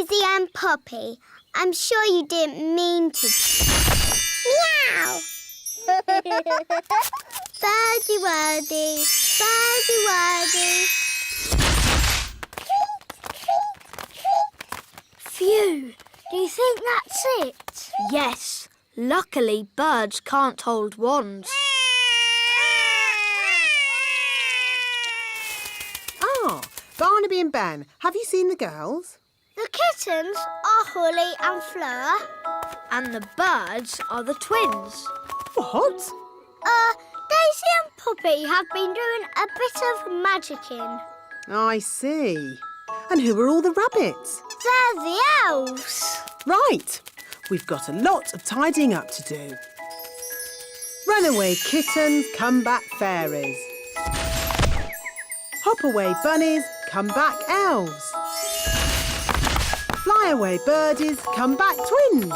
Lizzie and Poppy, I'm sure you didn't mean to. Meow! Birdie wordy, birdie wordy. Phew! Do you think that's it? Yes. Luckily, birds can't hold wands. Barnaby and Ben, have you seen the girls? The kittens are Holly and Fleur. And the birds are the twins. What? Daisy and Poppy have been doing a bit of magicking. I see. And who are all the rabbits? They're the elves. Right. We've got a lot of tidying up to do. Runaway kittens, come back fairies. Hop away bunnies, come back elves. Fly away birdies, come back twins.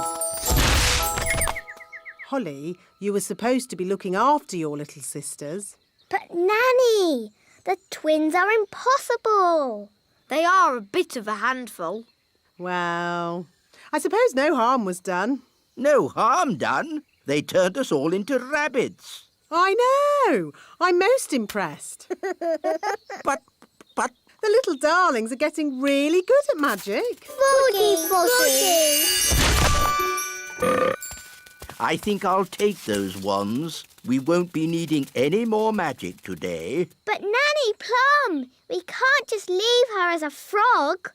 Holly, you were supposed to be looking after your little sisters. But Nanny, the twins are impossible. They are a bit of a handful. Well, I suppose no harm was done. No harm done. They turned us all into rabbits. I know. I'm most impressed. But... The little darlings are getting really good at magic. Foggy, foggy. I think I'll take those wands. We won't be needing any more magic today. But Nanny Plum, we can't just leave her as a frog.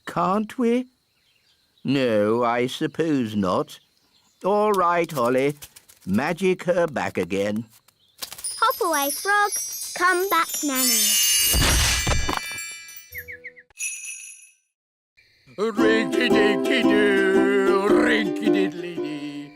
Can't we? No, I suppose not. All right, Holly. Magic her back again. Hop away, frog. Come back, Nanny. Rinky-dinky-doo, rinky-diddly-dee,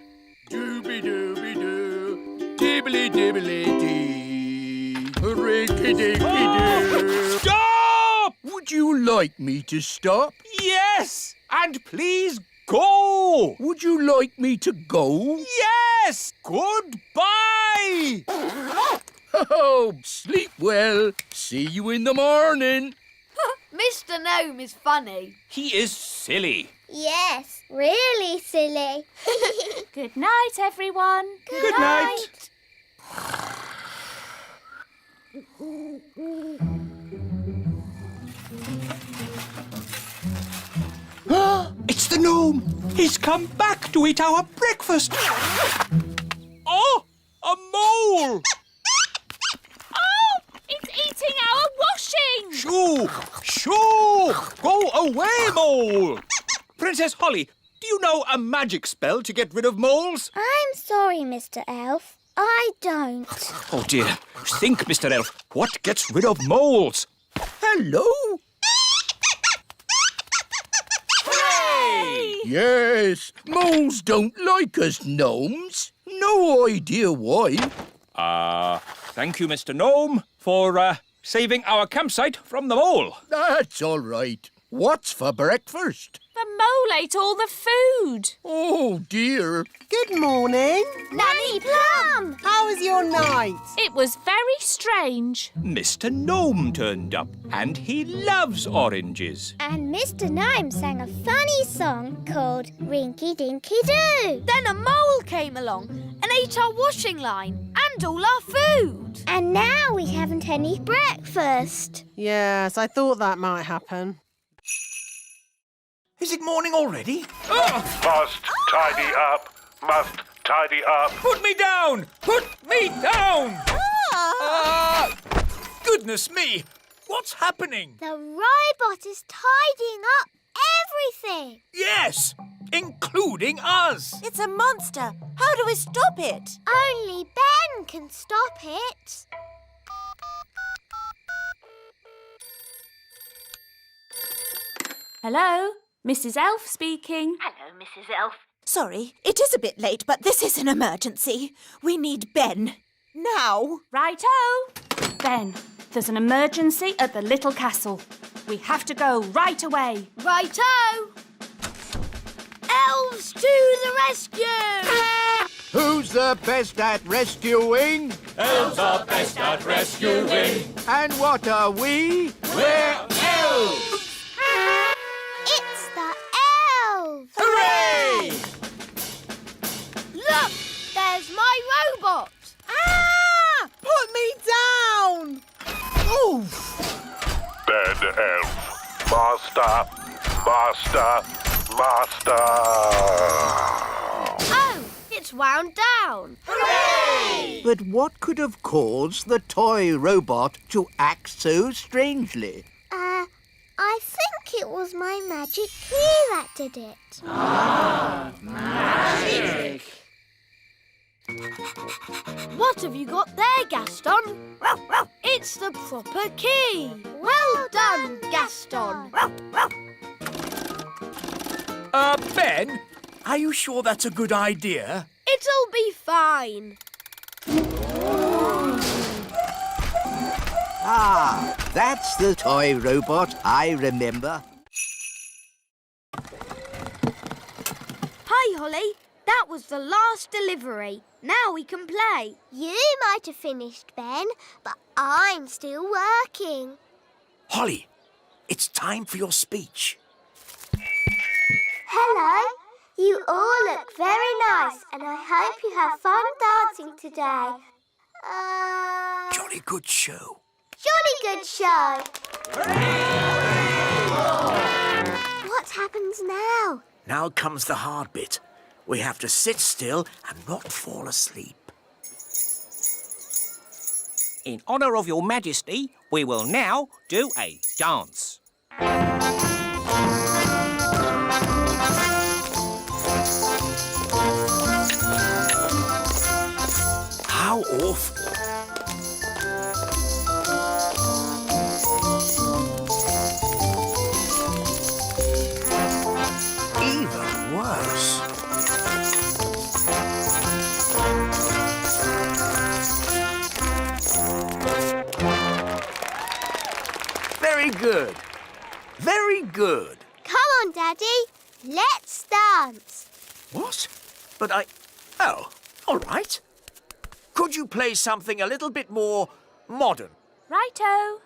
dooby-dooby-doo, dibbly-dibbly-dee, rinky-dinky-doo. Stop! Would you like me to stop? Yes! And please go! Would you like me to go? Yes! Goodbye! Oh, sleep well. See you in the morning. Mr. Gnome is funny. He is silly. Yes, really silly. Good night, everyone. Good night. It's the gnome. He's come back to eat our breakfast. Oh, a mole! It's eating our washing. Shoo! Shoo! Go away, mole! Princess Holly, do you know a magic spell to get rid of moles? I'm sorry, Mr. Elf. I don't. Oh, dear. Think, Mr. Elf. What gets rid of moles? Hello? Hooray! Yes, moles don't like us gnomes. No idea why. Thank you, Mr. Gnome, for saving our campsite from the mole. That's all right. What's for breakfast? The mole ate all the food. Oh, dear. Good morning. Nanny Plum! How was your night? It was very strange. Mr. Gnome turned up, and he loves oranges. And Mr. Gnome sang a funny song called Rinky Dinky Doo. Then a mole came along and ate our washing line and all our food. And now we haven't any breakfast. Yes, I thought that might happen. Is it morning already? Must tidy up. Must tidy up. Put me down! Put me down! Goodness me! What's happening? The robot is tidying up everything. Yes, including us. It's a monster. How do we stop it? Only Ben can stop it. Hello, Mrs. Elf speaking. Hello, Mrs. Elf. Sorry, it is a bit late, but this is an emergency. We need Ben. Now. Righto. Ben, there's an emergency at the little castle. We have to go right away. Righto! Elves to the rescue! Who's the best at rescuing? Elves are best at rescuing. And what are we? We're elves! It's Ben Elf. Master, master, master. Oh, it's wound down. But what could have caused the toy robot to act so strangely? I think it was my magic key that did it. Magic! What have you got there, Gaston? It's the proper key. Well done, Gaston. Ben, are you sure that's a good idea? It'll be fine. Ah, that's the toy robot I remember. Hi, Holly. That was the last delivery. Now we can play. You might have finished, Ben, but I'm still working. Holly, it's time for your speech. Hello. You all look very nice, and I hope you have fun dancing today. Jolly good show. Jolly good show. What happens now? Now comes the hard bit. We have to sit still and not fall asleep. In honour of your majesty, we will now do a dance. How awful. Even worse. Very good. Very good. Come on, Daddy. Let's dance. What? But Oh, all right. Could you play something a little bit more modern? Righto.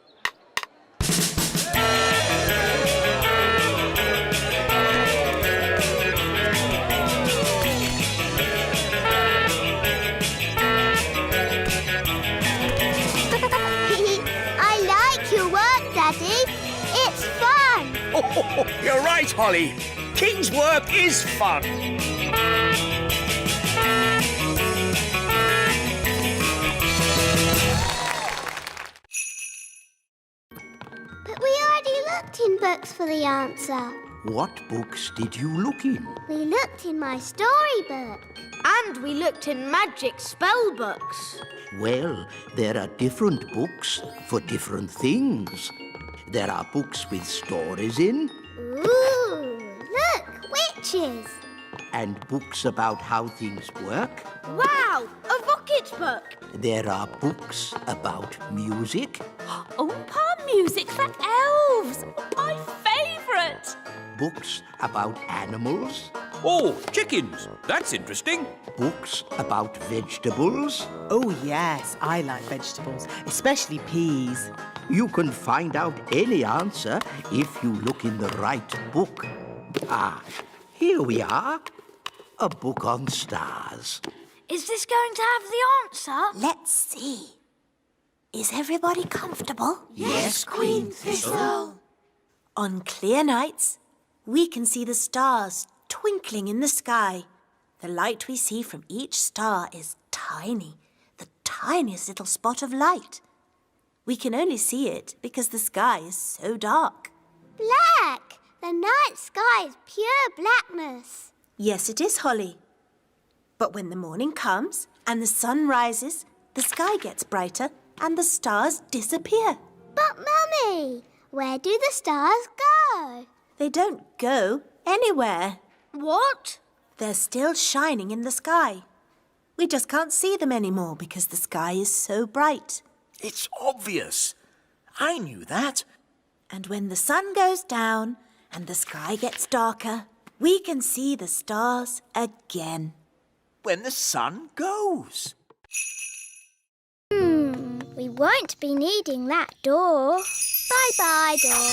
I like your work, Daddy. It's fun. Oh, you're right, Holly. King's work is fun. But we already looked in books for the answer. What books did you look in? We looked in my storybook. And we looked in magic spell books. Well, there are different books for different things. There are books with stories in, Ooh, look, witches. and books about how things work. Wow, a rocket book. There are books about music, Oompa music for elves. My favourite. books about animals, Oh, chickens. That's interesting. books about vegetables. Oh, yes, I like vegetables, especially peas. You can find out any answer if you look in the right book. Ah, here we are. A book on stars. Is this going to have the answer? Let's see. Is everybody comfortable? Yes, Queen Thistle. On clear nights, we can see the stars twinkling in the sky. The light we see from each star is tiny, the tiniest little spot of light. We can only see it because the sky is so dark. Black. The night sky is pure blackness. Yes, it is, Holly. But when the morning comes and the sun rises, the sky gets brighter and the stars disappear. But, Mummy, where do the stars go? They don't go anywhere. What? They're still shining in the sky. We just can't see them anymore because the sky is so bright. It's obvious. I knew that. And when the sun goes down and the sky gets darker, we can see the stars again. When the sun goes. We won't be needing that door. Bye-bye, door.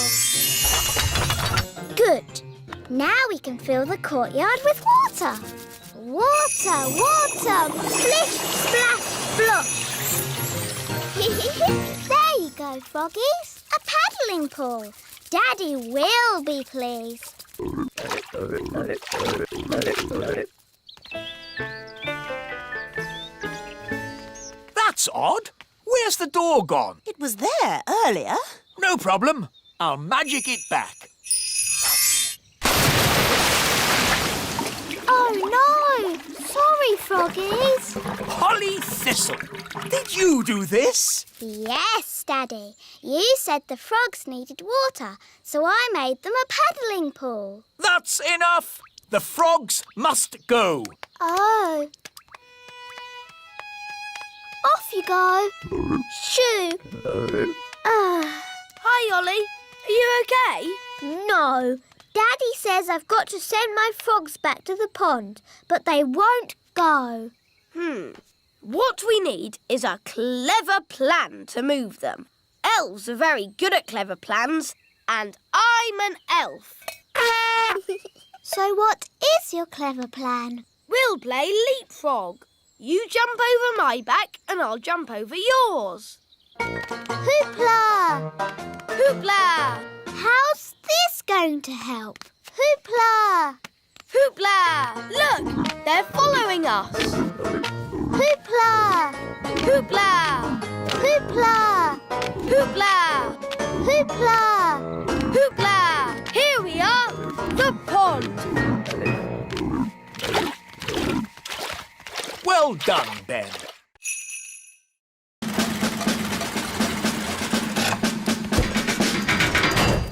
Good. Now we can fill the courtyard with water. Water, water, splish, splash, splosh. There you go, froggies. A paddling pool. Daddy will be pleased. That's odd. Where's the door gone? It was there earlier. No problem. I'll magic it back. Oh no! Sorry, Froggies. Holly Thistle, did you do this? Yes, Daddy. You said the frogs needed water, so I made them a paddling pool. That's enough. The frogs must go. Oh. Off you go. Shoo. Hi, Ollie. Are you okay? No. Daddy says I've got to send my frogs back to the pond, but they won't go. What we need is a clever plan to move them. Elves are very good at clever plans, and I'm an elf. So what is your clever plan? We'll play leapfrog. You jump over my back and I'll jump over yours. Hoopla! Hoopla! How's this going to help? Hoopla! Hoopla! Look, they're following us. Hoopla! Hoopla! Hoopla! Hoopla! Hoopla! Hoopla! Here we are, the pond. Well done, Ben.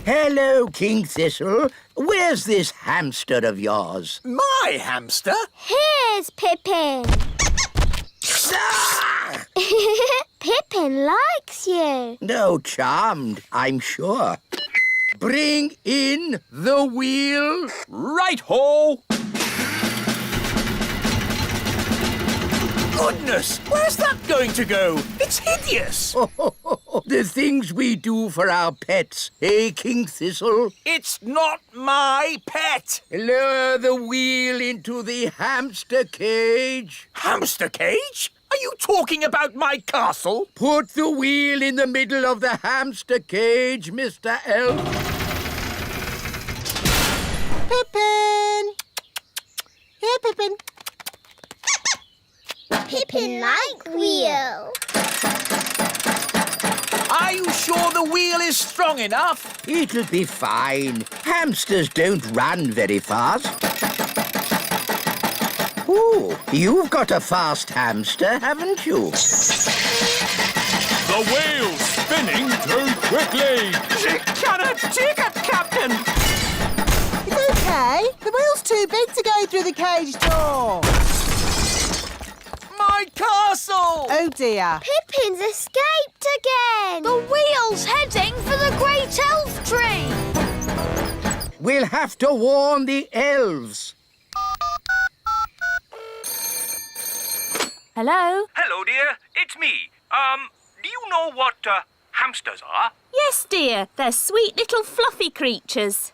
Hello, King Thistle. Where's this hamster of yours? My hamster? Here's Pippin. Ah! Pippin likes you. No, charmed, I'm sure. Bring in the wheel. Right-ho! Goodness, where's that going to go? It's hideous. The things we do for our pets, eh, King Thistle? It's not my pet. Lower the wheel into the hamster cage. Hamster cage? Are you talking about my castle? Put the wheel in the middle of the hamster cage, Mr. Elf. Pippin! Here, Pippin. Pippin like wheel. Are you sure the wheel is strong enough? It'll be fine. Hamsters don't run very fast. Ooh, you've got a fast hamster, haven't you? The wheel's spinning too quickly. She cannot take it, Captain. It's okay. The wheel's too big to go through the cage door. My castle! Oh, dear. Pippin's escaped again. The wheel's heading for the great elf tree. We'll have to warn the elves. Hello? Hello, dear. It's me. Do you know what hamsters are? Yes, dear. They're sweet little fluffy creatures.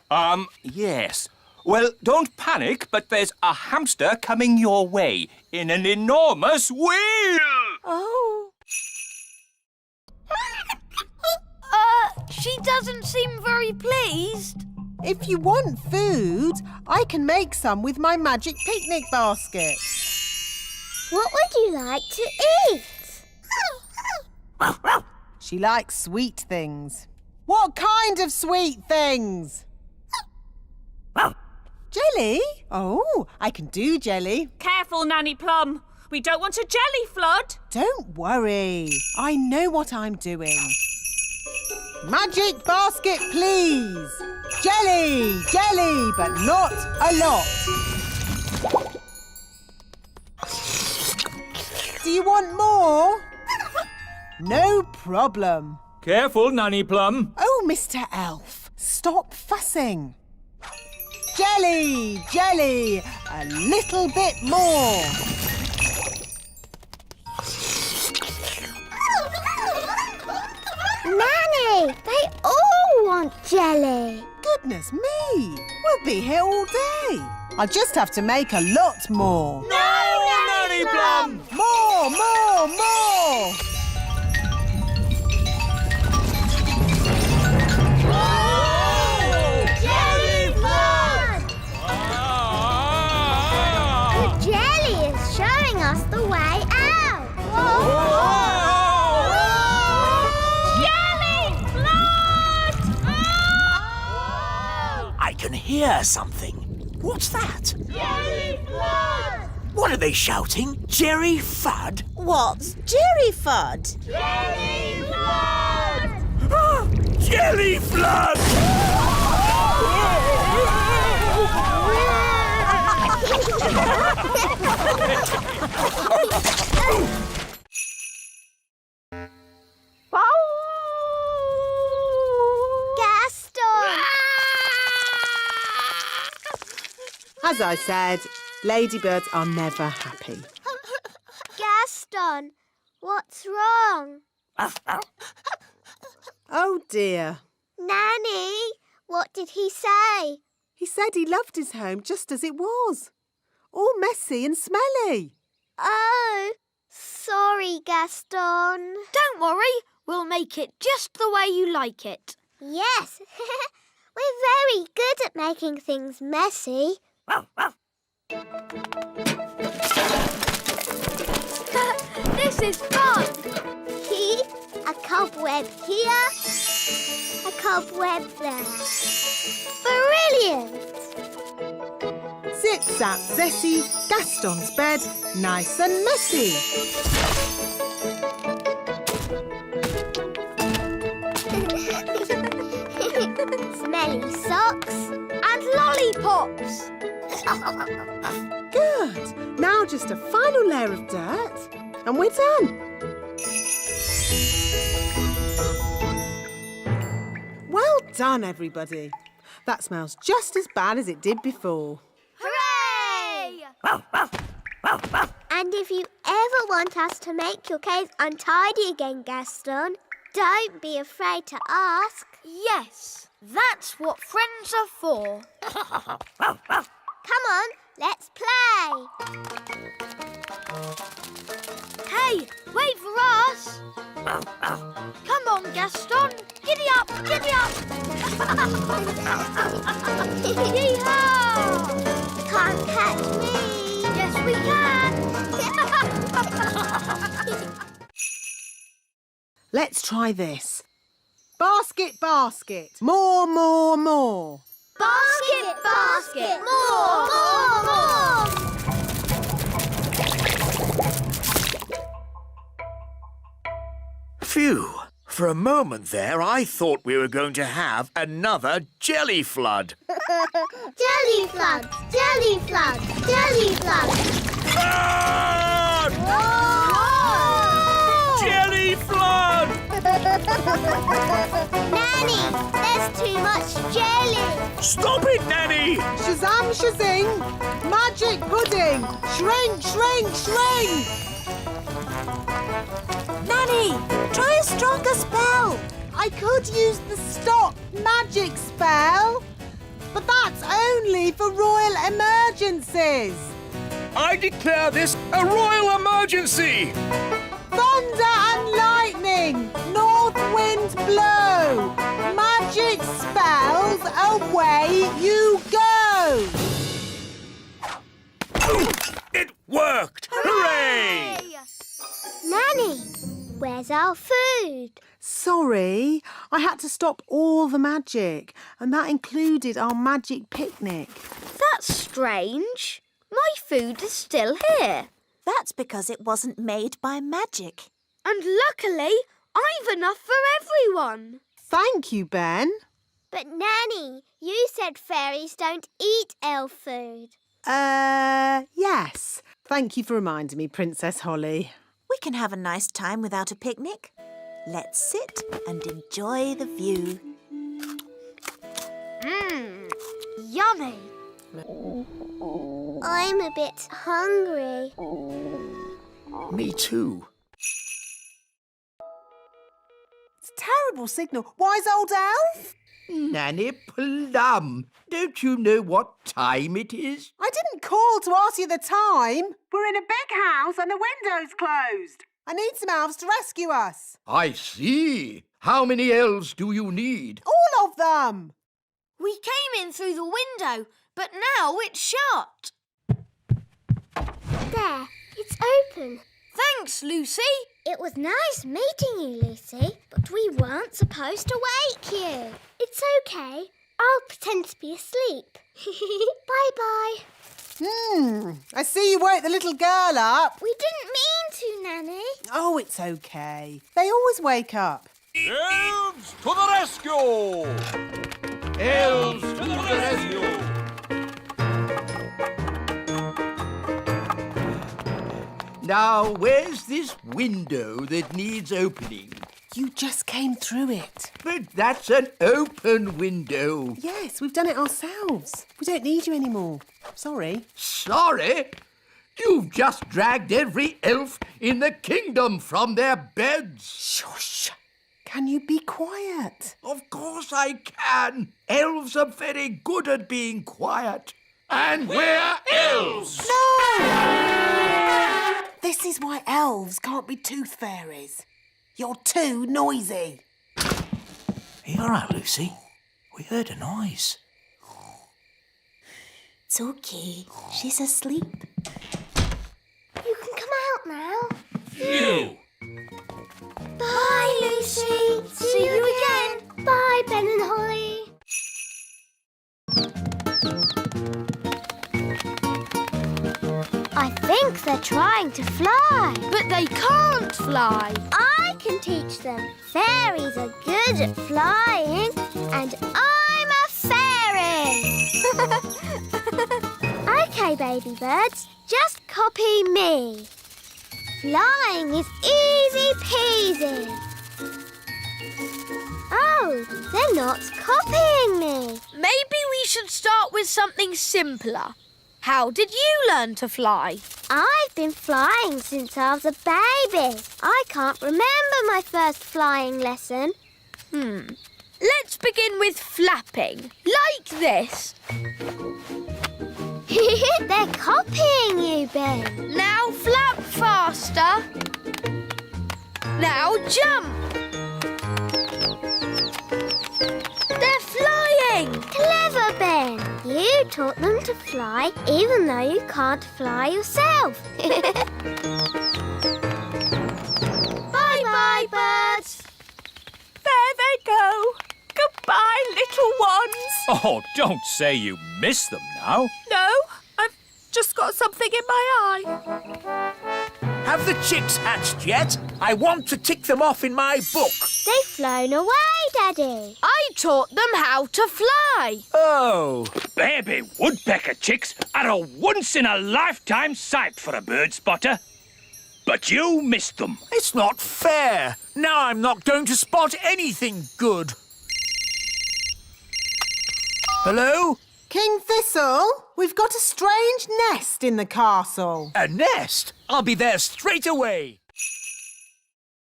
Yes. Well, don't panic, but there's a hamster coming your way in an enormous wheel. Oh. She doesn't seem very pleased. If you want food, I can make some with my magic picnic basket. What would you like to eat? She likes sweet things. What kind of sweet things? Jelly? Oh, I can do jelly. Careful, Nanny Plum. We don't want a jelly flood. Don't worry. I know what I'm doing. Magic basket, please. Jelly, jelly, but not a lot. Do you want more? No problem. Careful, Nanny Plum. Oh, Mr. Elf, stop fussing. Jelly, jelly, a little bit more. Nanny, they all want jelly. Goodness me, we'll be here all day. I'll just have to make a lot more. No, Nanny Plum! More, more, more! can hear something. What's that? Jerry Flood! What are they shouting? Jerry Fudd? What's Jerry Fudd? Jerry Flood! Ah, Jelly Flood! Gaston! As I said, ladybirds are never happy. Gaston, what's wrong? Oh dear. Nanny, what did he say? He said he loved his home just as it was. All messy and smelly. Oh, sorry, Gaston. Don't worry, we'll make it just the way you like it. Yes, we're very good at making things messy. This is fun! A cobweb here, a cobweb there. Brilliant! Zip-zap, zessie, Gaston's bed, nice and messy. Smelly socks. And lollipops! Good. Now just a final layer of dirt and we're done. Well done, everybody. That smells just as bad as it did before. Hooray! And if you ever want us to make your cave untidy again, Gaston, don't be afraid to ask. Yes, that's what friends are for. Come on, let's play. Hey, wait for us! Come on, Gaston! Giddy up, giddy up! Yee-haw! Can't catch me. Yes, we can! Let's try this. Basket, basket. More, more, more. Basket, basket, more, more, more. Phew. For a moment there, I thought we were going to have another jelly flood. Jelly flood, jelly flood, jelly flood. Flood! Jelly flood! Nanny, there's too much jelly. Stop it, Nanny! Shazam, shazing. Magic pudding. Shrink, shrink, shrink. Nanny, try a stronger spell. I could use the stop magic spell, but that's only for royal emergencies. I declare this a royal emergency! Thunder and lightning, north wind blow, magic spells, away you go. It worked! Hooray! Nanny, where's our food? Sorry, I had to stop all the magic, and that included our magic picnic. That's strange. My food is still here. That's because it wasn't made by magic. And luckily, I've enough for everyone. Thank you, Ben. But Nanny, you said fairies don't eat elf food. Yes. Thank you for reminding me, Princess Holly. We can have a nice time without a picnic. Let's sit and enjoy the view. Yummy. I'm a bit hungry. Me too. It's a terrible signal. Wise old elf? Nanny Plum, don't you know what time it is? I didn't call to ask you the time. We're in a big house and the window's closed. I need some elves to rescue us. I see. How many elves do you need? All of them. We came in through the window, but now it's shut. There, it's open. Thanks, Lucy. It was nice meeting you, Lucy, but we weren't supposed to wake you. It's okay. I'll pretend to be asleep. Bye-bye. I see you woke the little girl up. We didn't mean to, Nanny. Oh, it's okay. They always wake up. Elves to the rescue! Elves to the rescue! Now, where's this window that needs opening? You just came through it. But that's an open window. Yes, we've done it ourselves. We don't need you anymore. Sorry. Sorry? You've just dragged every elf in the kingdom from their beds. Shush. Can you be quiet? Of course I can. Elves are very good at being quiet. And we're elves! No! This is why elves can't be tooth fairies. You're too noisy. Are you all right, Lucy? We heard a noise. It's okay. She's asleep. You can come out now. You! Bye, Lucy. See you again. Bye, Ben and Holly. I think they're trying to fly. But they can't fly. I can teach them. Fairies are good at flying, and I'm a fairy. OK, baby birds, just copy me. Flying is easy peasy. Oh, they're not copying me. Maybe we should start with something simpler. How did you learn to fly? I've been flying since I was a baby. I can't remember my first flying lesson. Let's begin with flapping, like this. They're copying you, Ben. Now flap faster. Now jump. They're flying. Clever, Ben. You taught them to fly even though you can't fly yourself. Bye-bye, birds. There they go. Goodbye, little ones. Oh, don't say you miss them now. No, I've just got something in my eye. Have the chicks hatched yet? I want to tick them off in my book. They've flown away, Daddy. I taught them how to fly. Oh. Baby woodpecker chicks are a once-in-a-lifetime sight for a bird spotter. But you missed them. It's not fair. Now I'm not going to spot anything good. Hello? King Thistle, we've got a strange nest in the castle. A nest? I'll be there straight away.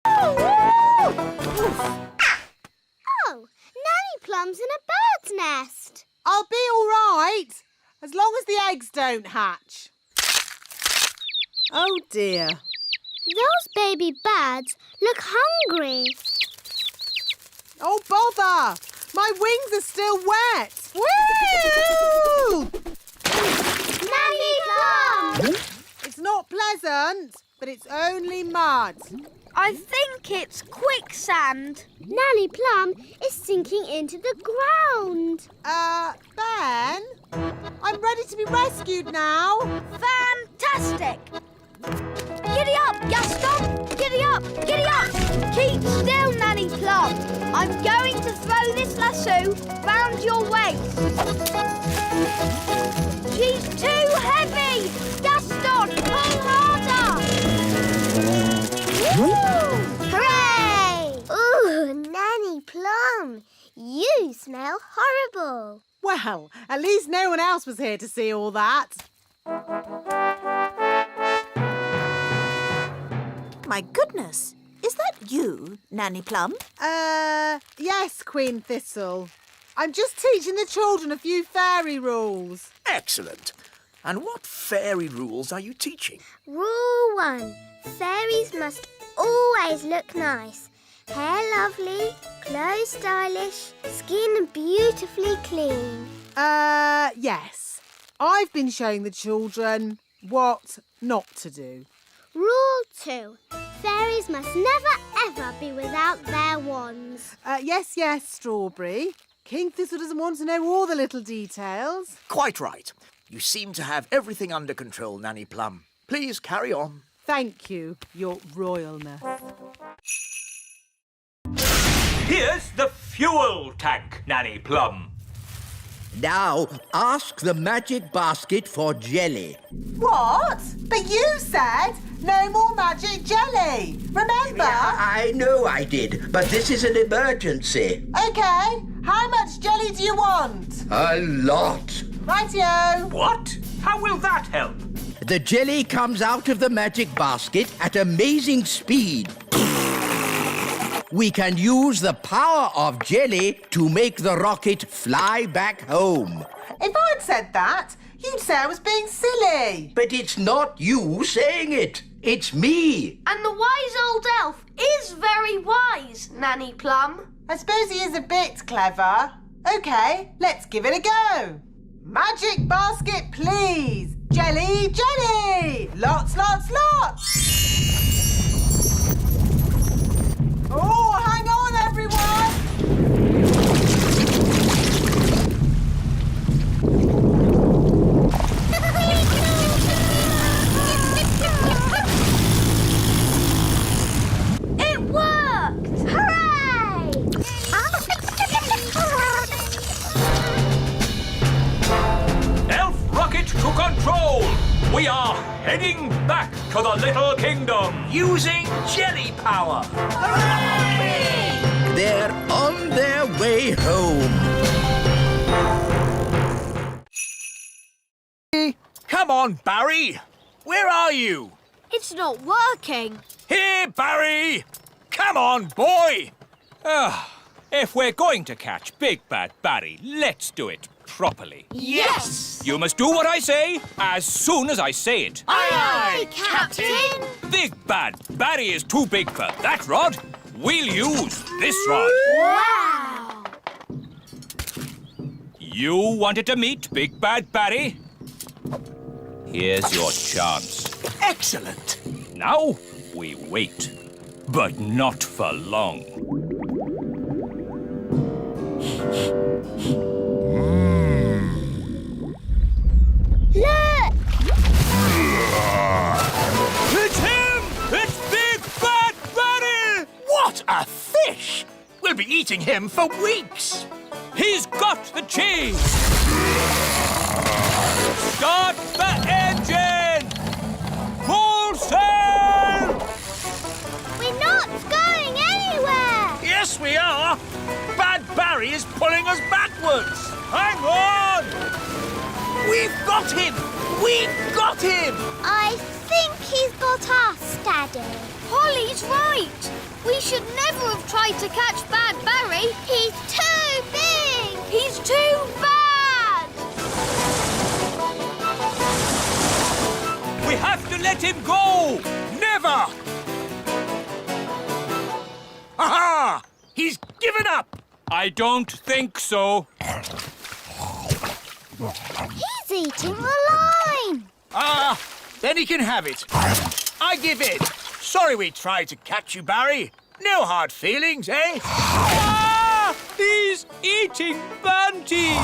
Oh, Nanny Plum's in a bird's nest. I'll be all right, as long as the eggs don't hatch. Oh, dear. Those baby birds look hungry. Oh, bother! My wings are still wet. Woo! Nanny Plum! It's not pleasant, but it's only mud. I think it's quicksand. Nanny Plum is sinking into the ground. Ben? I'm ready to be rescued now. Fantastic! Giddy up, Gaston! Giddy up! Giddy up! Keep still, Nanny Plum. I'm going to throw this lasso round your waist. She's too heavy! Gaston, pull harder! Woo! Hooray! Ooh, Nanny Plum, you smell horrible. Well, at least no one else was here to see all that. My goodness, is that you, Nanny Plum? Yes, Queen Thistle. I'm just teaching the children a few fairy rules. Excellent. And what fairy rules are you teaching? Rule 1. Fairies must always look nice. Hair lovely, clothes stylish, skin beautifully clean. Yes. I've been showing the children what not to do. Rule 2. Fairies must never ever be without their wands. Yes, Strawberry. King Thistle doesn't want to know all the little details. Quite right. You seem to have everything under control, Nanny Plum. Please carry on. Thank you, your royalness. Here's the fuel tank, Nanny Plum. Now, ask the magic basket for jelly. What? But you said no more magic jelly. Remember? I know I did, but this is an emergency. OK, how much jelly do you want? A lot. Rightio. What? How will that help? The jelly comes out of the magic basket at amazing speed. We can use the power of jelly to make the rocket fly back home. If I'd said that, you'd say I was being silly. But it's not you saying it. It's me. And the wise old elf is very wise, Nanny Plum. I suppose he is a bit clever. OK, let's give it a go. Magic basket, please. Jelly, jelly. Lots, lots, lots. Oh, hang on, everyone! It worked! Hooray! Elf rocket to control! We are heading back to the Little Kingdom! Using jelly power. They're on their way home. Come on, Barry. Where are you? It's not working. Here, Barry. Come on, boy. If we're going to catch Big Bad Barry, let's do it properly. Yes! You must do what I say as soon as I say it. Aye, Captain! Big Bad Barry is too big for that rod. We'll use this rod. Wow! You wanted to meet Big Bad Barry? Here's your chance. Excellent. Now we wait, but not for long. Look! It's him! It's Big Bad Barry! What a fish! We'll be eating him for weeks. He's got the cheese! Start the engine! Full sail! We're not going anywhere! Yes, we are. Bad Barry is pulling us backwards. Hang on! We've got him! We've got him! I think he's got us, Daddy. Holly's right. We should never have tried to catch Bad Barry. He's too big! He's too bad! We have to let him go! Never! Aha! He's given up! I don't think so. He's eating the line! Then he can have it. I give in. Sorry we tried to catch you, Barry. No hard feelings, eh? Ah! He's eating Banty!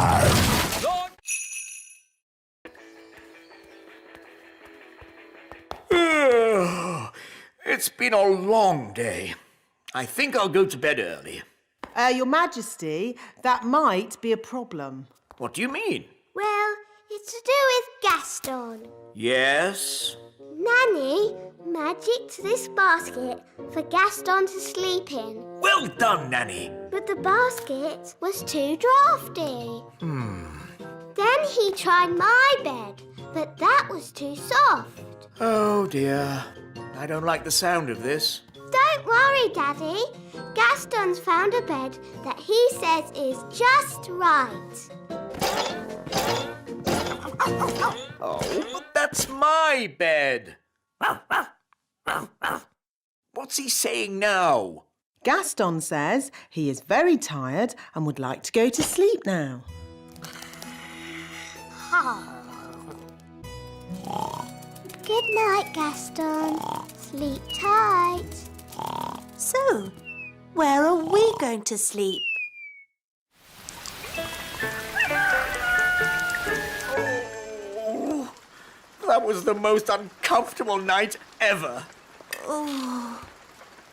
It's been a long day. I think I'll go to bed early. Your Majesty, that might be a problem. What do you mean? Well, it's to do with Gaston. Yes? Nanny magicked this basket for Gaston to sleep in. Well done, Nanny. But the basket was too drafty. Then he tried my bed, but that was too soft. Oh, dear. I don't like the sound of this. Don't worry, Daddy. Gaston's found a bed that he says is just right. Oh, but that's my bed. What's he saying now? Gaston says he is very tired and would like to go to sleep now. Good night, Gaston. Sleep tight. So, where are we going to sleep? that was the most uncomfortable night ever. Oh,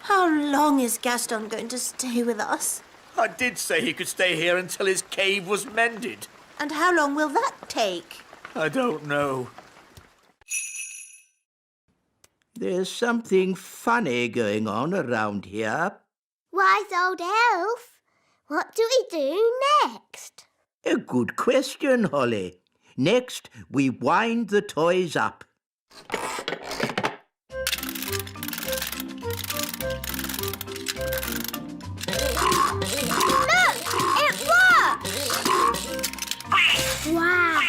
how long is Gaston going to stay with us? I did say he could stay here until his cave was mended. And how long will that take? I don't know. There's something funny going on around here. Wise old elf, what do we do next? A good question, Holly. Next, we wind the toys up. Look! It worked! Wow!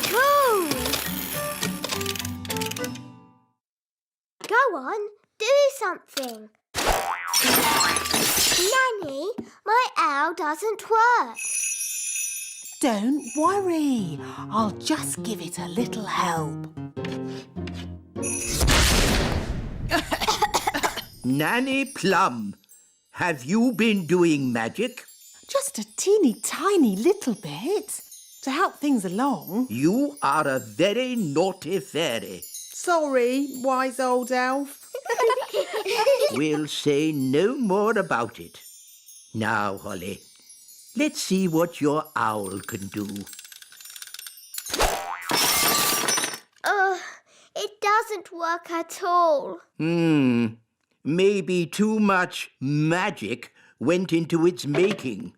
Cool! Go on, do something. Nanny, my owl doesn't work. Don't worry. I'll just give it a little help. Nanny Plum, have you been doing magic? Just a teeny tiny little bit to help things along. You are a very naughty fairy. Sorry, wise old elf. We'll say no more about it. Now, Holly, let's see what your owl can do. It doesn't work at all. Maybe too much magic went into its making.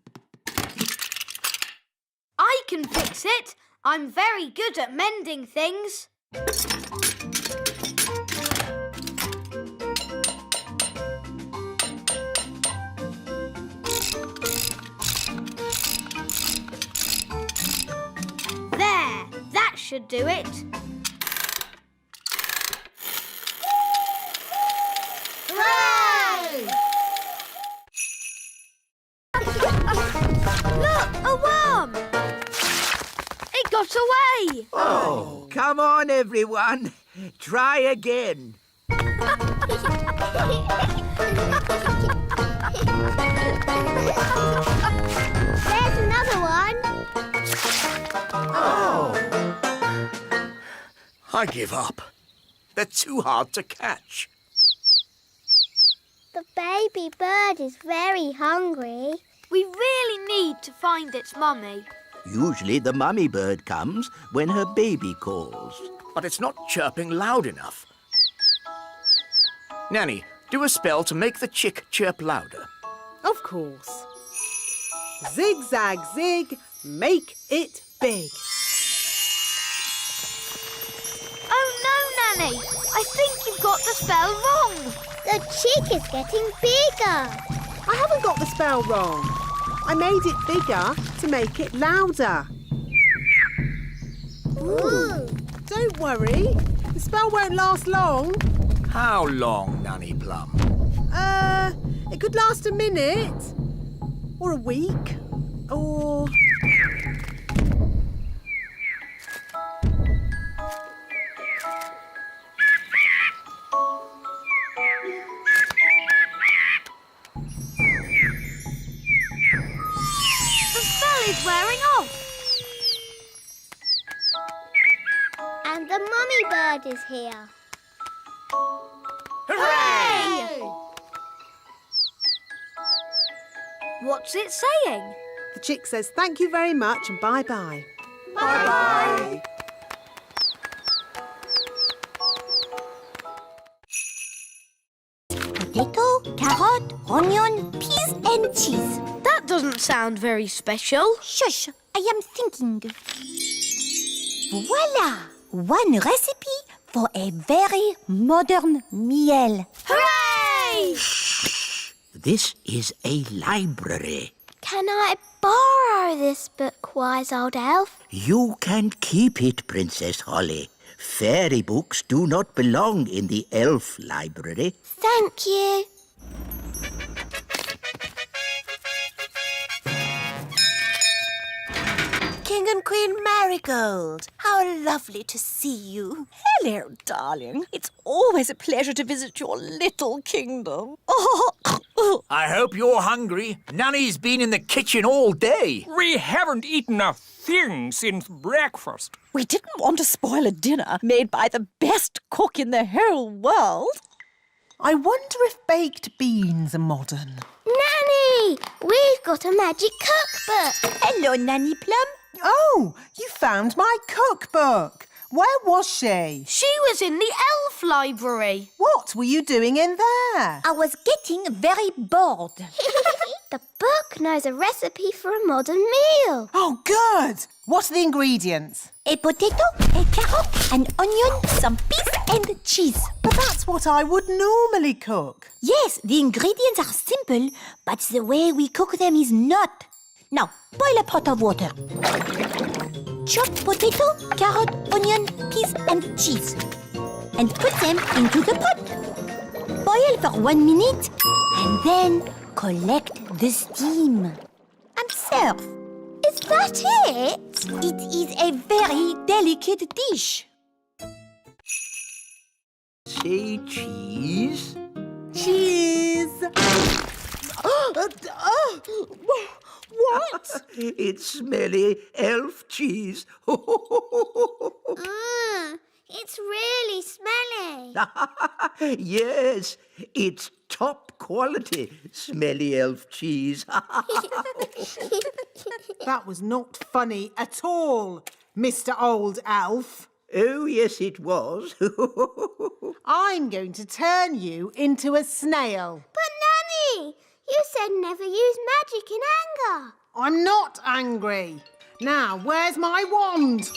I can fix it. I'm very good at mending things. There, that should do it. Hooray! Look, a worm! It got away! Oh, come on, everyone. Try again. There's another one. I give up. They're too hard to catch. The baby bird is very hungry. We really need to find its mummy. Usually the mummy bird comes when her baby calls. But it's not chirping loud enough. Nanny, do a spell to make the chick chirp louder. Of course. Zigzag zig, make it big. Oh no, Nanny! I think you've got the spell wrong. The chick is getting bigger. I haven't got the spell wrong. I made it bigger to make it louder. Ooh. Don't worry, the spell won't last long. How long, Nanny Plum? It could last a minute, or a week, or... The spell is wearing off. And the mummy bird is here. Hooray! What's it saying? The chick says thank you very much and bye-bye. Bye-bye. Potato, carrot, onion, peas and cheese. That doesn't sound very special. Shush, I am thinking. Voila! One recipe for a very modern meal. Hooray! This is a library. Can I borrow this book, wise old elf? You can keep it, Princess Holly. Fairy books do not belong in the elf library. Thank you. King and Queen Marigold, how lovely to see you. Hello, darling. It's always a pleasure to visit your little kingdom. Oh, I hope you're hungry. Nanny's been in the kitchen all day. We haven't eaten a thing since breakfast. We didn't want to spoil a dinner made by the best cook in the whole world. I wonder if baked beans are modern. Nanny, we've got a magic cookbook. Hello, Nanny Plum. Oh, you found my cookbook. Where was she? She was in the elf library. What were you doing in there? I was getting very bored. The book knows a recipe for a modern meal. Oh, good. What are the ingredients? A potato, a carrot, an onion, some peas and cheese. But that's what I would normally cook. Yes, the ingredients are simple, but the way we cook them is not. Now, boil a pot of water. Chop potato, carrot, onion, peas and cheese. And put them into the pot. Boil for 1 minute and then collect the steam. And serve. Is that it? It is a very delicate dish. Say cheese. Cheese. What? It's smelly elf cheese. It's really smelly. Yes, it's top quality smelly elf cheese. That was not funny at all, Mr. Old Elf. Oh, yes, it was. I'm going to turn you into a snail. But Nanny, you said never use magic in anger. I'm not angry. Now, where's my wand?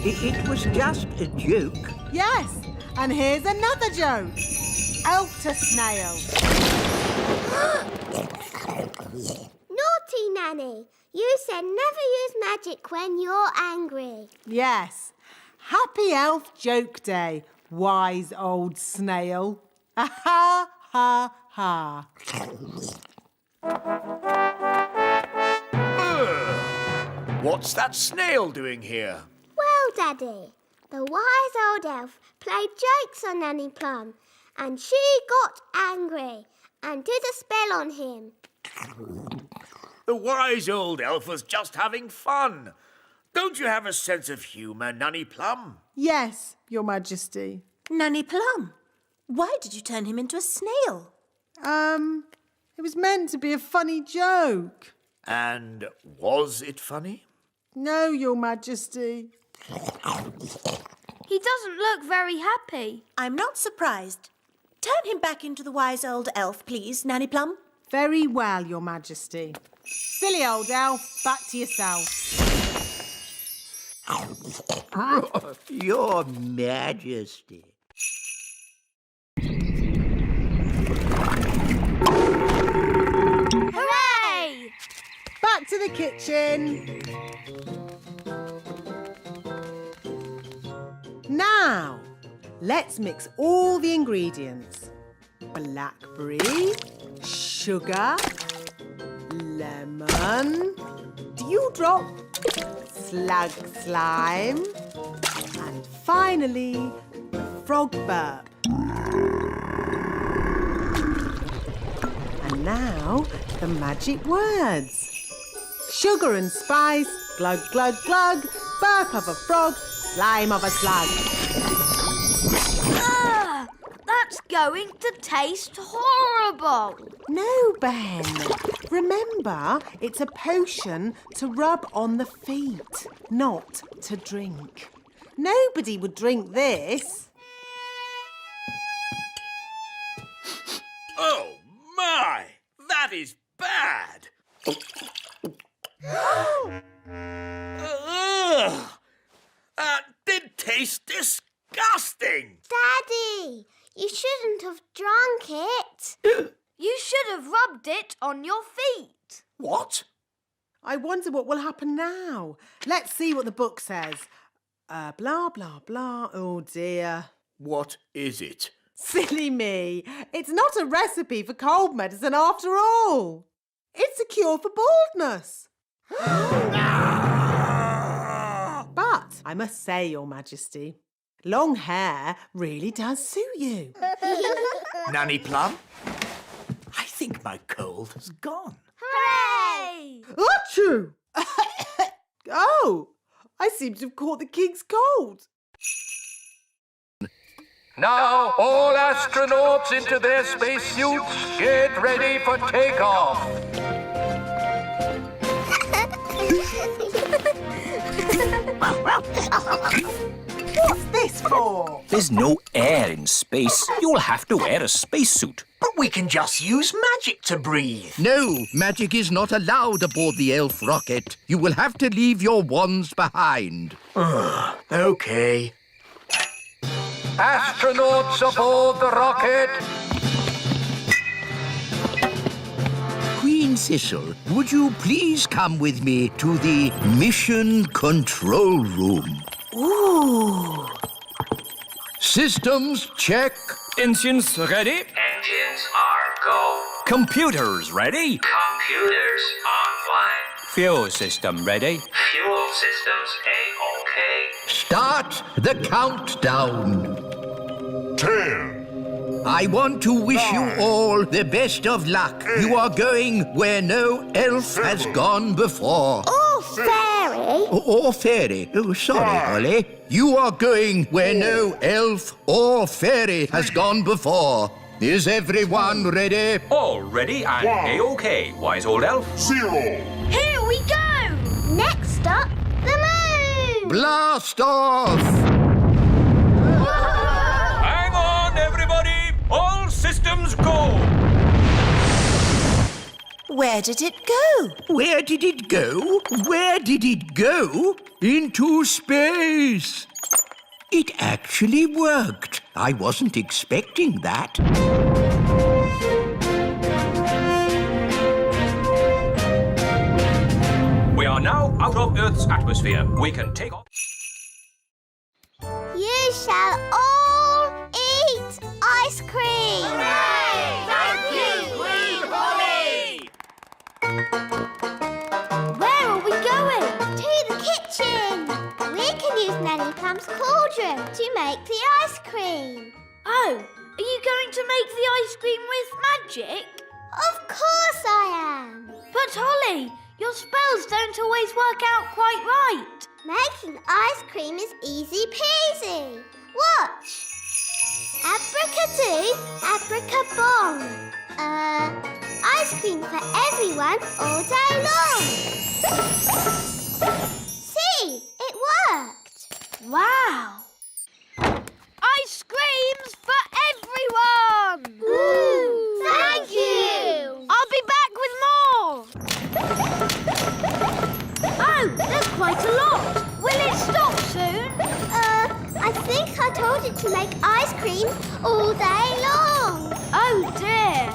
It was just a joke. Yes, and here's another joke. Elf to snail. Naughty Nanny, you said never use magic when you're angry. Yes. Happy Elf Joke Day, wise old snail. Ha ha ha. What's that snail doing here? Well, Daddy, the wise old elf played jokes on Nanny Plum, and she got angry and did a spell on him. The wise old elf was just having fun. Don't you have a sense of humour, Nanny Plum? Yes, Your Majesty. Nanny Plum, why did you turn him into a snail? It was meant to be a funny joke. And was it funny? No, Your Majesty. He doesn't look very happy. I'm not surprised. Turn him back into the wise old elf, please, Nanny Plum. Very well, Your Majesty. Silly old elf, back to yourself. Your Majesty. Hooray! Back to the kitchen. Now, let's mix all the ingredients. Blackberry, sugar, lemon, dewdrop, slug slime, and finally, the frog burp. And now, the magic words. Sugar and spice, glug, glug, glug, burp of a frog, slime of a slug. That's going to taste horrible. No, Ben. Remember, it's a potion to rub on the feet, not to drink. Nobody would drink this. Oh, my! That is bad! Ugh! That did taste disgusting! Daddy, you shouldn't have drunk it. You should have rubbed it on your feet. What? I wonder what will happen now. Let's see what the book says. Blah, blah, blah. Oh, dear. What is it? Silly me. It's not a recipe for cold medicine after all. It's a cure for baldness. But I must say, Your Majesty, long hair really does suit you. Nanny Plum, glad my cold has gone. Hooray! Achoo! Oh, I seem to have caught the king's cold. Now, all astronauts into their spacesuits. Get ready for takeoff. What's this for? There's no air in space. You'll have to wear a spacesuit. But we can just use magic to breathe. No, magic is not allowed aboard the elf rocket. You will have to leave your wands behind. OK. Astronauts aboard the rocket. Queen Thistle, would you please come with me to the mission control room? Ooh. Systems check. Engines ready? Engines are go. Computers ready? Computers online. Fuel system ready? Fuel systems A-OK. Start the countdown. 10. I want to wish you all the best of luck. You are going where no elf has gone before. Oh, fairy. Or fairy. Oh, sorry, Holly. You are going where no elf or fairy has gone before. Is everyone ready? All ready and A-OK, wise old elf. 0. Here we go! Next up, the moon. Blast off! Hang on, everybody! All systems go! Where did it go? Where did it go? Where did it go? Into space. It actually worked. I wasn't expecting that. We are now out of Earth's atmosphere. We can take off. You shall all eat ice cream. Hooray! Thank you, Queen Holly! Where are we going? To the kitchen. We can use Nanny Plum's cauldron to make the ice cream. Oh, are you going to make the ice cream with magic? Of course I am. But Holly, your spells don't always work out quite right. Making ice cream is easy peasy. Watch. Abracadoo, abracabong. Ice cream for everyone all day long. See, it worked. Wow! Ice creams for everyone! Ooh, thank you. I'll be back with more! Oh, there's quite a lot! Will it stop soon? I think I told it to make ice cream all day long. Oh dear!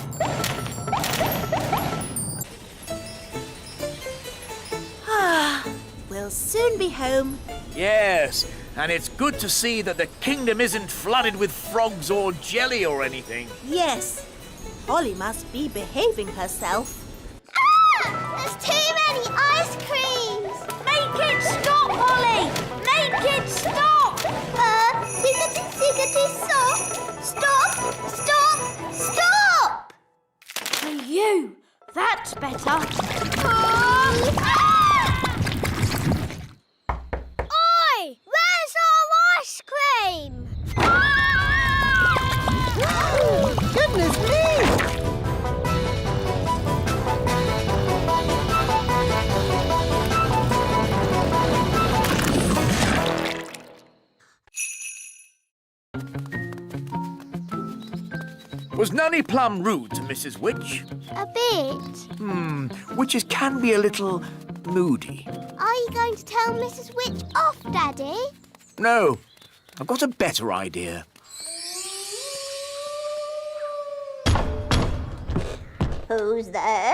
We'll soon be home. Yes, and it's good to see that the kingdom isn't flooded with frogs or jelly or anything. Yes. Holly must be behaving herself. There's too many ice creams. Make it stop, Holly! Make it stop! Siggity, stop. Stop, stop, stop. For you, that's better. Oi, where's our ice cream? Goodness me! Was Nanny Plum rude to Mrs. Witch? A bit. Witches can be a little moody. Are you going to tell Mrs. Witch off, Daddy? No, I've got a better idea. Who's there?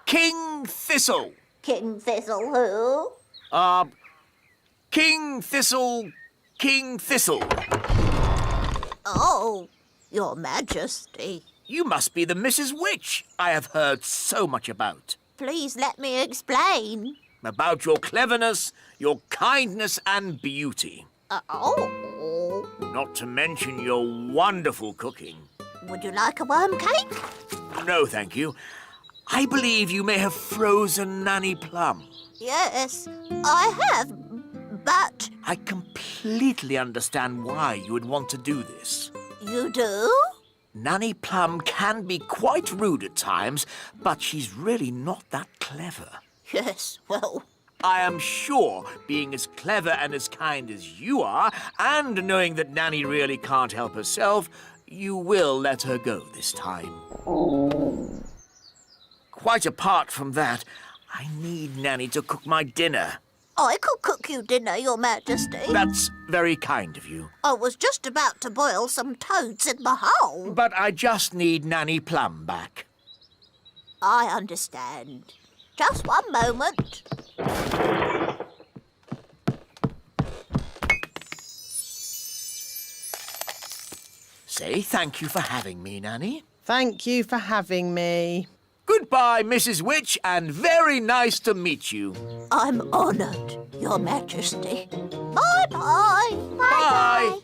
King Thistle. King Thistle who? King Thistle. Oh, Your Majesty. You must be the Mrs. Witch I have heard so much about. Please let me explain. About your cleverness, your kindness and beauty. Oh. Not to mention your wonderful cooking. Would you like a worm cake? no, thank you. I believe you may have frozen Nanny Plum. Yes, I have, but... I completely understand why you would want to do this. You do? Nanny Plum can be quite rude at times, but she's really not that clever. Yes, well... I am sure, being as clever and as kind as you are, and knowing that Nanny really can't help herself, you will let her go this time. Quite apart from that, I need Nanny to cook my dinner. I could cook you dinner, Your Majesty. That's very kind of you. I was just about to boil some toads in the hole. But I just need Nanny Plum back. I understand. Just one moment. Say thank you for having me, Nanny. Thank you for having me. Goodbye, Mrs. Witch, and very nice to meet you. I'm honoured, Your Majesty. Bye-bye. Bye.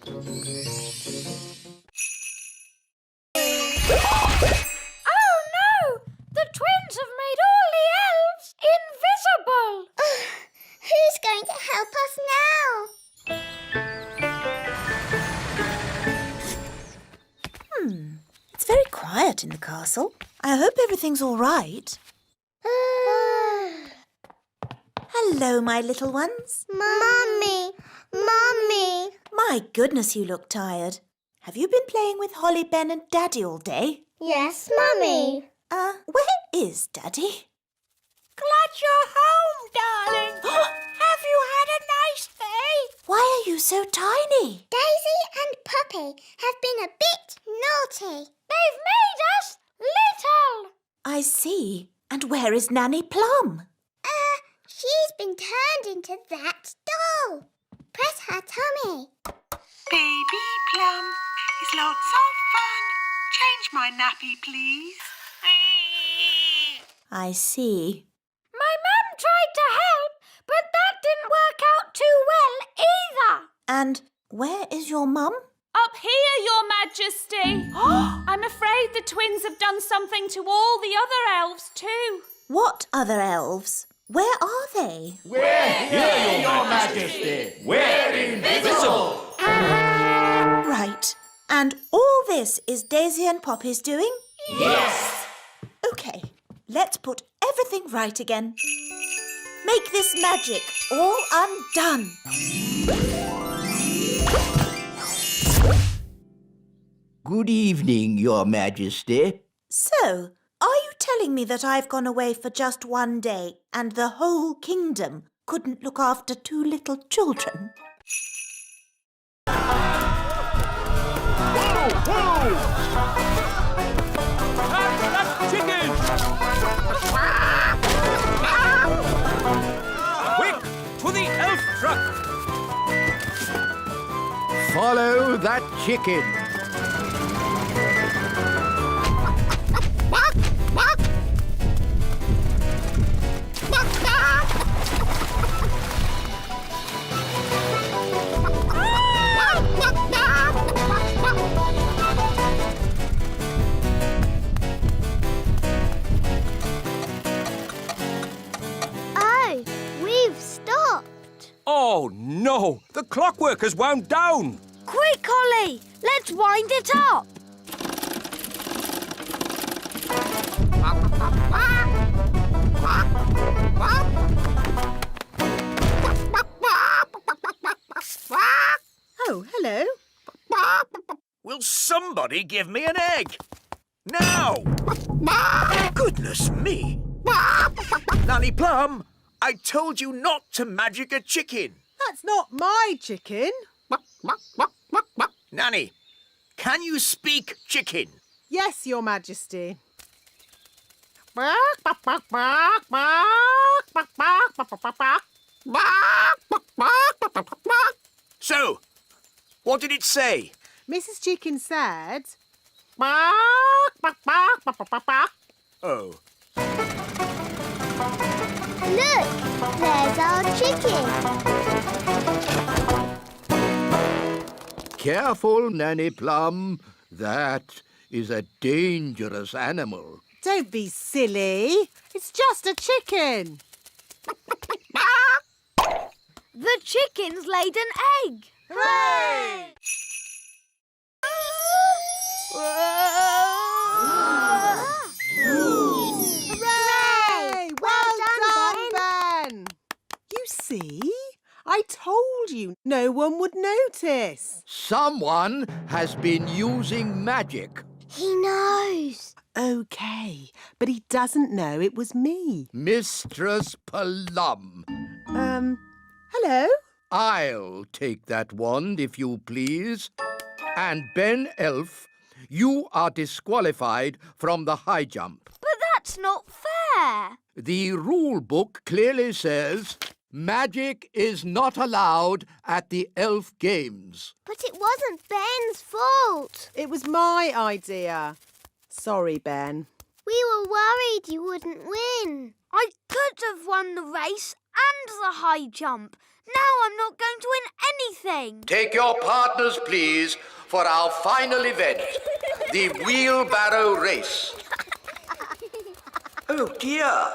Oh no! The twins have made all the elves invisible! Who's going to help us now? It's very quiet in the castle. I hope everything's all right. Hello, my little ones. Mummy! Mummy! My goodness, you look tired. Have you been playing with Holly, Ben and Daddy all day? Yes, Mummy. Where is Daddy? Glad you're home, darling. Have you had a nice day? Why are you so tiny? Daisy and Puppy have been a bit naughty. They've made us little. I see. And where is Nanny Plum? She's been turned into that doll. Press her tummy. Baby Plum is lots of fun. Change my nappy, please. I see. My mum tried to help, but that didn't work out too well either. And where is your mum? Up here, Your Majesty. I'm afraid the twins have done something to all the other elves too. What other elves? Where are they? We're here, Your Majesty. We're invisible. Right. And all this is Daisy and Poppy's doing? Yes. OK, let's put everything right again. Make this magic all undone. Good evening, Your Majesty. So, are you telling me that I've gone away for just one day and the whole kingdom couldn't look after two little children? Chicken! Quick, to the elf truck! Follow that chicken. Oh, we've stopped. Oh, no! The clockwork has wound down! Quick, Holly, let's wind it up. Oh, hello. Will somebody give me an egg? Now! Goodness me! Nanny Plum, I told you not to magic a chicken. That's not my chicken. Nanny, can you speak chicken? Yes, Your Majesty. So, what did it say? Mrs. Chicken said... Oh. Look, there's our chicken. Careful, Nanny Plum. That is a dangerous animal. Don't be silly. It's just a chicken. The chicken's laid an egg. Hooray! Hooray! Well done, Ben! You see? I told you no one would notice. Someone has been using magic. He knows. OK, but he doesn't know it was me. Mistress Plum. Hello? I'll take that wand, if you please. And Ben Elf, you are disqualified from the high jump. But that's not fair. The rule book clearly says magic is not allowed at the elf games. But it wasn't Ben's fault. It was my idea. Sorry, Ben. We were worried you wouldn't win. I could have won the race and the high jump. Now I'm not going to win anything. Take your partners, please, for our final event, the wheelbarrow race. Oh, dear.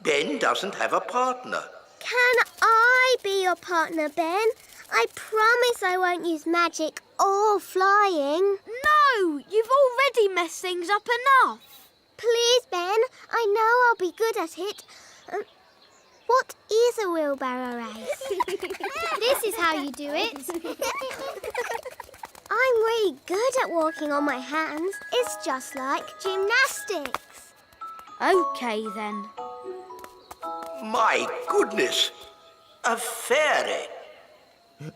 Ben doesn't have a partner. Can I be your partner, Ben? I promise I won't use magic or flying. No, you've already messed things up enough. Please, Ben. I know I'll be good at it. What is a wheelbarrow race? This is how you do it. I'm really good at walking on my hands. It's just like gymnastics. OK, then. My goodness, a fairy.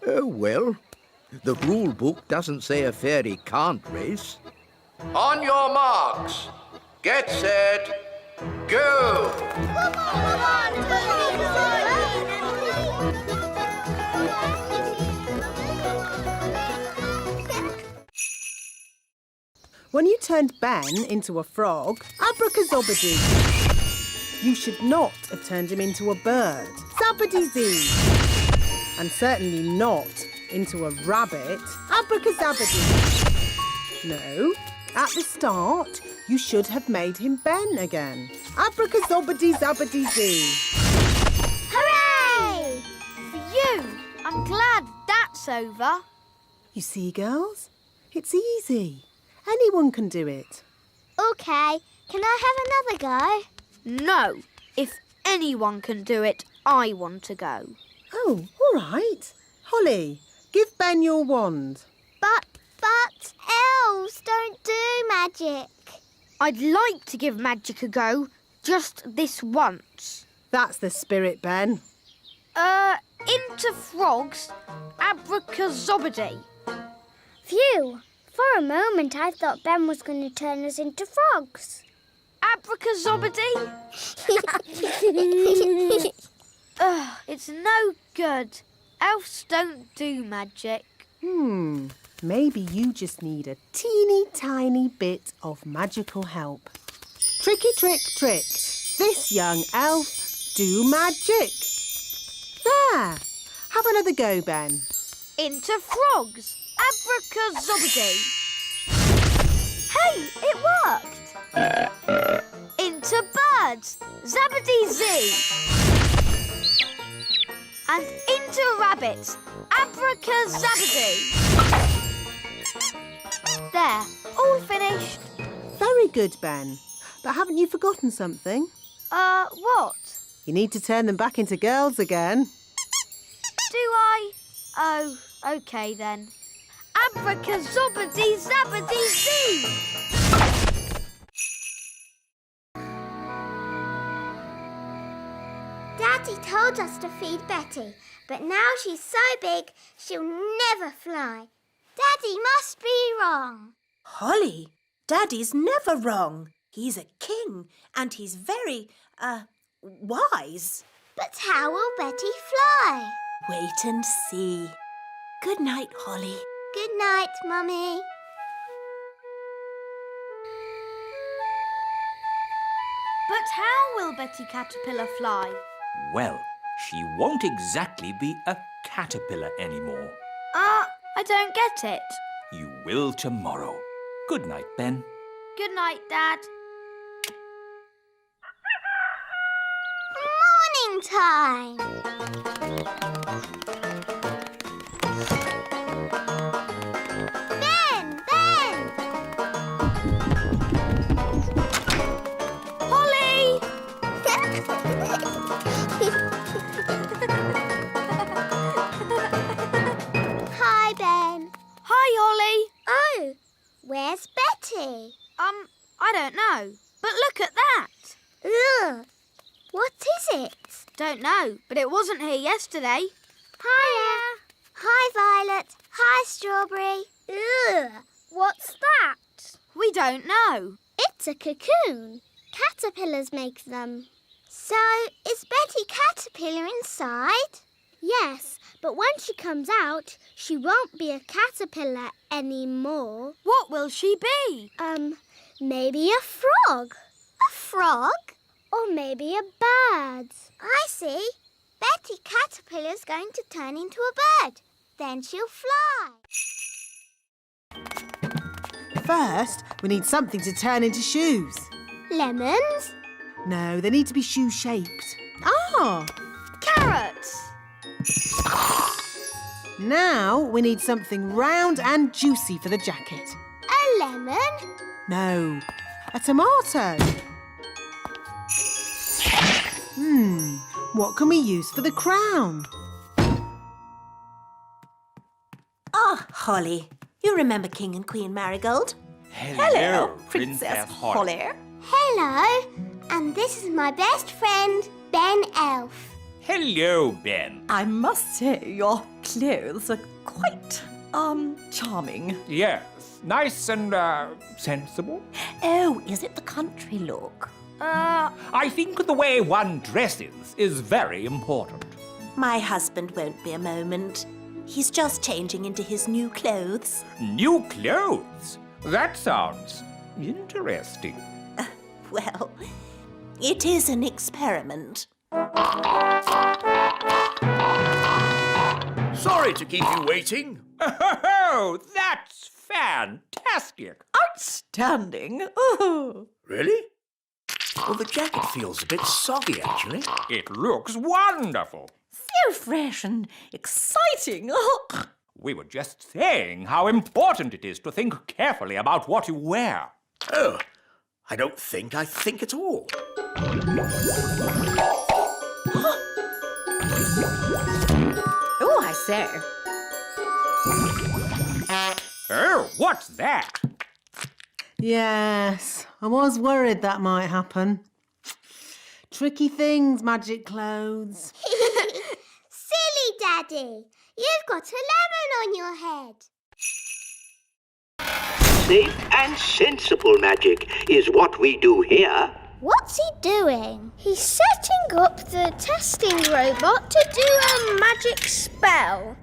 Oh, well, the rule book doesn't say a fairy can't race. On your marks, get set, go! When you turned Ben into a frog, abracazobadoo. You should not have turned him into a bird, zabbity-zee. And certainly not into a rabbit, abracazabadoo. No, at the start, you should have made him Ben again, abracazobadee-zabbity-zee. Hooray! Phew! I'm glad that's over. You see, girls? It's easy. Anyone can do it. OK, can I have another go? No. If anyone can do it, I want to go. Oh, all right. Holly, give Ben your wand. But elves don't do magic. I'd like to give magic a go, just this once. That's the spirit, Ben. Into frogs, abracazobadee. Phew! For a moment I thought Ben was going to turn us into frogs. Abracazobadee? Ugh, it's no good. Elves don't do magic. Maybe you just need a teeny tiny bit of magical help. Tricky trick trick. This young elf do magic. There. Have another go, Ben. Into frogs, abracazobadee. Hey, it worked. Into birds, zabbity-zee. And into rabbits, abracazabadee. There, all finished. Very good, Ben. But haven't you forgotten something? What? You need to turn them back into girls again. Do I? Oh, OK then. Abracazobadee-zabbity-zee! Daddy told us to feed Betty, but now she's so big she'll never fly. Daddy must be wrong. Holly, Daddy's never wrong. He's a king and he's very, wise. But how will Betty fly? Wait and see. Good night, Holly. Good night, Mummy. But how will Betty Caterpillar fly? Well, she won't exactly be a caterpillar anymore. I don't get it. You will tomorrow. Good night, Ben. Good night, Dad. long time. Ben! Holly! Hi, Ben. Hi, Holly. Oh, where's Betty? I don't know. But look at that. Ugh. What is it? Don't know, but it wasn't here yesterday. Hiya. Hi, Violet. Hi, Strawberry. Ugh. What's that? We don't know. It's a cocoon. Caterpillars make them. So, is Betty Caterpillar inside? Yes, but when she comes out, she won't be a caterpillar anymore. What will she be? Maybe a frog. A frog? Or maybe a bird. I see. Betty Caterpillar's going to turn into a bird. Then she'll fly. First, we need something to turn into shoes. Lemons? No, they need to be shoe-shaped. Ah! Carrots. Now we need something round and juicy for the jacket. A lemon? No, a tomato. What can we use for the crown? Ah, Holly. You remember King and Queen Marigold? Hello, Princess Holly. Hello. And this is my best friend, Ben Elf. Hello, Ben. I must say your clothes are quite, charming. Yes, nice and, sensible. Oh, is it the country look? I think the way one dresses is very important. My husband won't be a moment. He's just changing into his new clothes. New clothes? That sounds interesting. Well, it is an experiment. Sorry to keep you waiting. Oh, that's fantastic. Outstanding. Oh. Really? Well, the jacket feels a bit soggy, actually. It looks wonderful. So fresh and exciting. Oh. We were just saying how important it is to think carefully about what you wear. Oh, I don't think I think at all. Oh, I say. Oh, what's that? Yes, I was worried that might happen. Tricky things, magic clothes. Silly Daddy. You've got a lemon on your head. Safe and sensible magic is what we do here. What's he doing? He's setting up the testing robot to do a magic spell.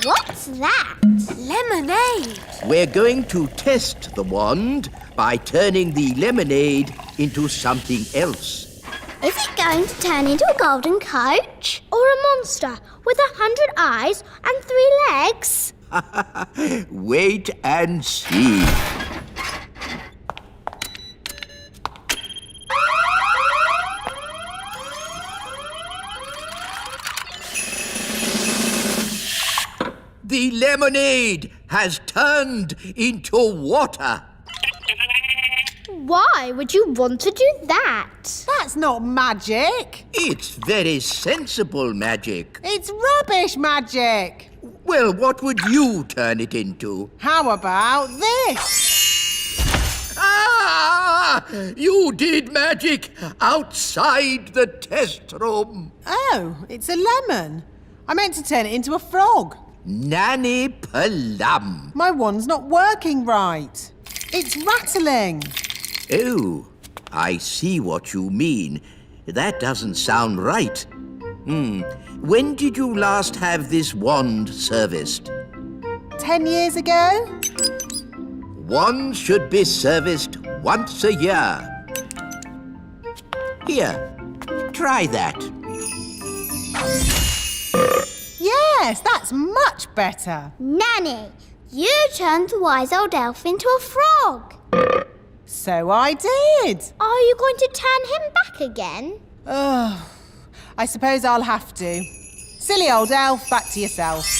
What's that? Lemonade. We're going to test the wand by turning the lemonade into something else. Is it going to turn into a golden coach? Or a monster with 100 eyes and 3 legs? Wait and see. The lemonade has turned into water. Why would you want to do that? That's not magic. It's very sensible magic. It's rubbish magic. Well, what would you turn it into? How about this? Ah! You did magic outside the test room. Oh, it's a lemon. I meant to turn it into a frog. Nanny Plum. My wand's not working right. It's rattling. Oh, I see what you mean. That doesn't sound right. When did you last have this wand serviced? 10 years ago? Wands should be serviced once a year. Here, try that. Yes, that's much better. Nanny, you turned the wise old elf into a frog. So I did. Are you going to turn him back again? Ugh. I suppose I'll have to. Silly old elf, back to yourself.